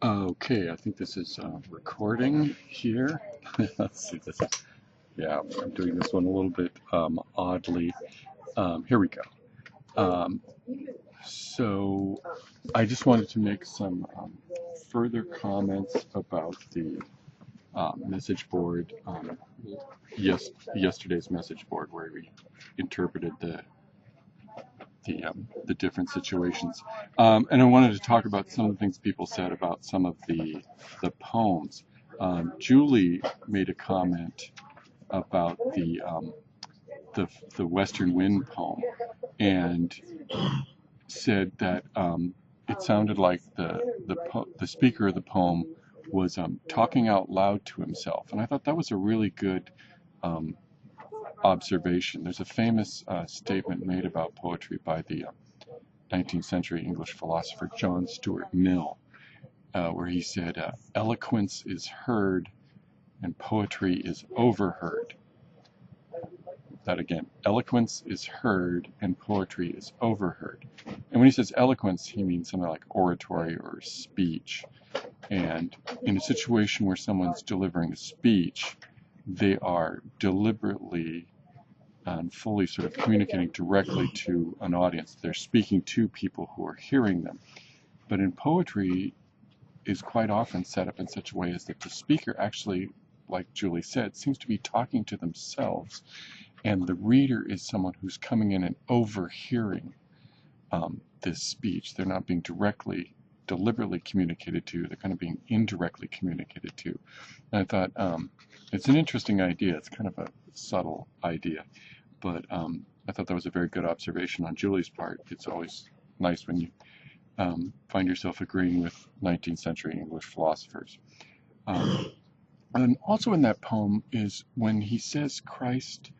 Okay, I think this is recording here. Let's see, this is, yeah, I'm doing this one a little bit oddly. Here we go. Um, so I just wanted to make some further comments about the message board, yesterday's message board where we interpreted the different situations. And I wanted to talk about some of the things people said about some of the poems. Julie made a comment about the Western Wind poem and said that it sounded like the speaker of the poem was talking out loud to himself, and I thought that was a really good um, observation. There's a famous statement made about poetry by the 19th century English philosopher John Stuart Mill, where he said, eloquence is heard and poetry is overheard. That again, eloquence is heard and poetry is overheard. And when he says eloquence, he means something like oratory or speech. And in a situation where someone's delivering a speech, they are deliberately and fully sort of communicating directly to an audience. They're speaking to people who are hearing them. But in poetry, is quite often set up in such a way as that the speaker actually, like Julie said, seems to be talking to themselves, and the reader is someone who's coming in and overhearing this speech. They're not being deliberately communicated to, they're kind of being indirectly communicated to. And I thought it's an interesting idea. It's kind of a subtle idea, but I thought that was a very good observation on Julie's part. It's always nice when you find yourself agreeing with 19th century English philosophers. And also in that poem is when he says, Christ,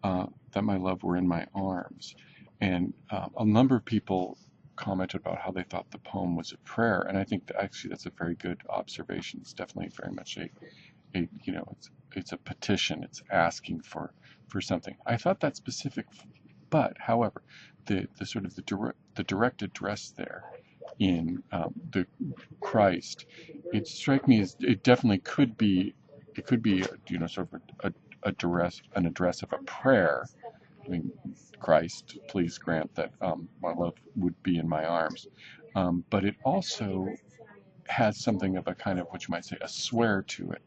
that my love were in my arms. And a number of people commented about how they thought the poem was a prayer. And I think that actually that's a very good observation. It's definitely very much it's a petition. It's asking for something. I thought that specific, but however, the sort of the direct address there in the Christ, it strikes me as it definitely could be. It could be sort of an address of a prayer. I mean, Christ, please grant that my love would be in my arms. But it also has something of a kind of what you might say a swear to it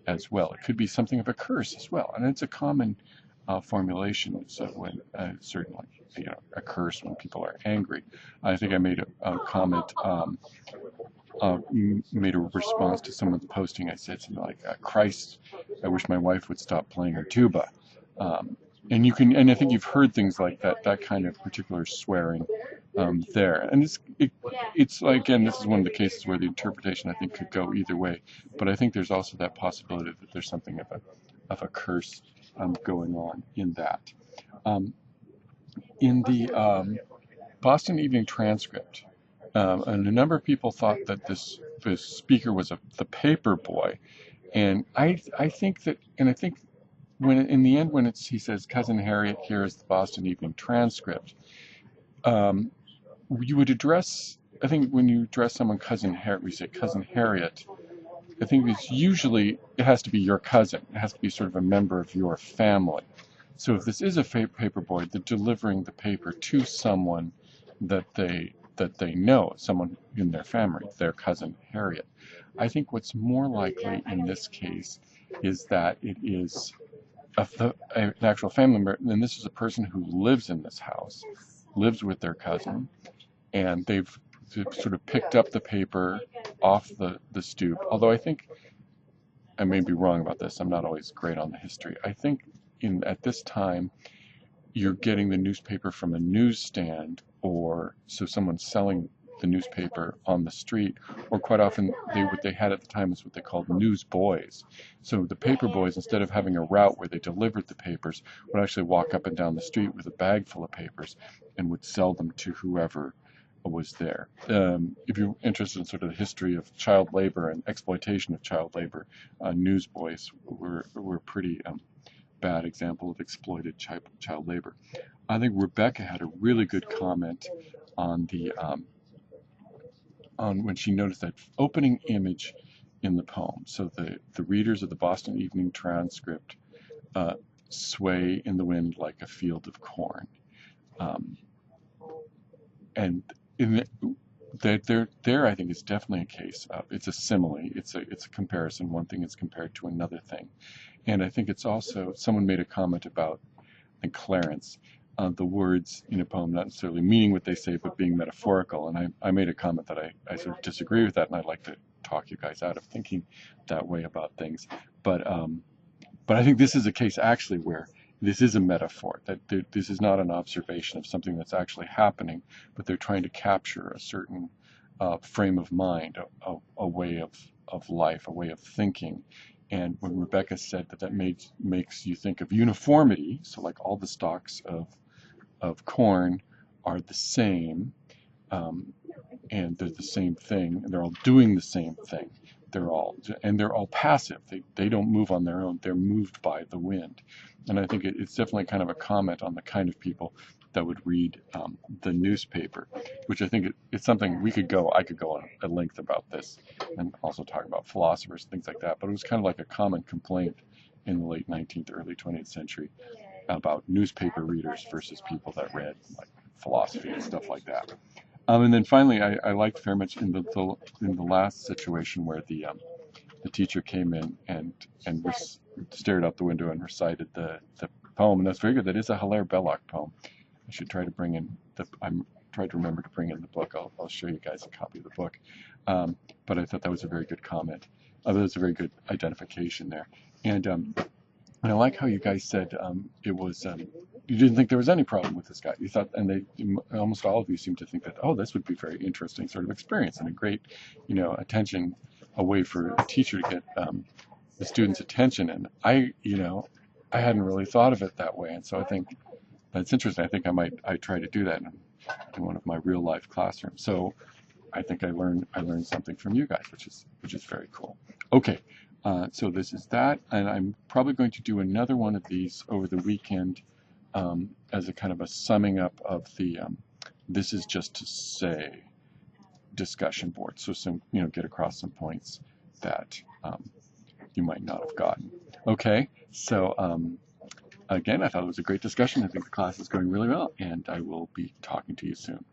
as well. It could be something of a curse as well, and it's a common formulation. So when certainly a curse when people are angry. I think I made a comment. Made a response to someone's posting. I said something like, "Christ, I wish my wife would stop playing her tuba." And and I think you've heard things like that, that kind of particular swearing there. And it's like, again, this is one of the cases where the interpretation I think could go either way. But I think there's also that possibility that there's something of a curse going on in that. Um, in the Boston Evening Transcript, and a number of people thought that this speaker was the paper boy, and I think that, and I think when in the end when he says Cousin Harriet, here is the Boston Evening Transcript, you would address. I think when you address someone Cousin Harriet, we say Cousin Harriet. I think it has to be your cousin. It has to be sort of a member of your family. So if this is a paper boy, they're delivering the paper to someone that they know, someone in their family, their cousin Harriet. I think what's more likely in this case is that it is an actual family member, and this is a person who lives in this house, lives with their cousin, and they've sort of picked up the paper off the stoop. Although I think, I may be wrong about this, I'm not always great on the history. I think at this time, you're getting the newspaper from a newsstand, or so someone's selling the newspaper on the street, or quite often what they had at the time is what they called newsboys. So the paper boys, instead of having a route where they delivered the papers, would actually walk up and down the street with a bag full of papers and would sell them to whoever was there. If you're interested in sort of the history of child labor and exploitation of child labor, newsboys were pretty bad example of exploited child labor. I think Rebecca had a really good comment on on when she noticed that opening image in the poem. So the readers of the Boston Evening Transcript uh, sway in the wind like a field of corn. Um, and in there, I think is definitely a case of it's a simile. It's a comparison. One thing is compared to another thing, and I think it's also someone made a comment about, I think, Clarence, the words in a poem not necessarily meaning what they say, but being metaphorical. And I made a comment that I sort of disagree with that, and I'd like to talk you guys out of thinking that way about things. But I think this is a case actually where this is a metaphor, that this is not an observation of something that's actually happening, but they're trying to capture a certain frame of mind, a way of life, a way of thinking. And when Rebecca said that makes you think of uniformity, so like all the stalks of corn are the same, and they're the same thing, and they're all doing the same thing. They're all passive. They don't move on their own. They're moved by the wind. And I think it's definitely kind of a comment on the kind of people that would read the newspaper, which I think it's something I could go on at length about this and also talk about philosophers and things like that. But it was kind of like a common complaint in the late 19th, early 20th century about newspaper readers versus people that read like philosophy and stuff like that. And then finally, I liked very much in the last situation where the teacher came in and stared out the window and recited the poem, and that's very good. That is a Hilaire Belloc poem. I should try to bring in I'm trying to remember to bring in the book. I'll show you guys a copy of the book. But I thought that was a very good comment. That was a very good identification there. And I like how you guys said it was you didn't think there was any problem with this guy. You thought, and almost all of you seem to think that, oh, this would be a very interesting sort of experience and a great, attention, a way for a teacher to get the students' attention. And I hadn't really thought of it that way. And so I think that's interesting. I think I try to do that in one of my real life classrooms. So I think I learned something from you guys, which is very cool. Okay. So this is that, and I'm probably going to do another one of these over the weekend as a kind of a summing up of the this is just to say discussion board. So get across some points that you might not have gotten. Okay, so again, I thought it was a great discussion. I think the class is going really well, and I will be talking to you soon.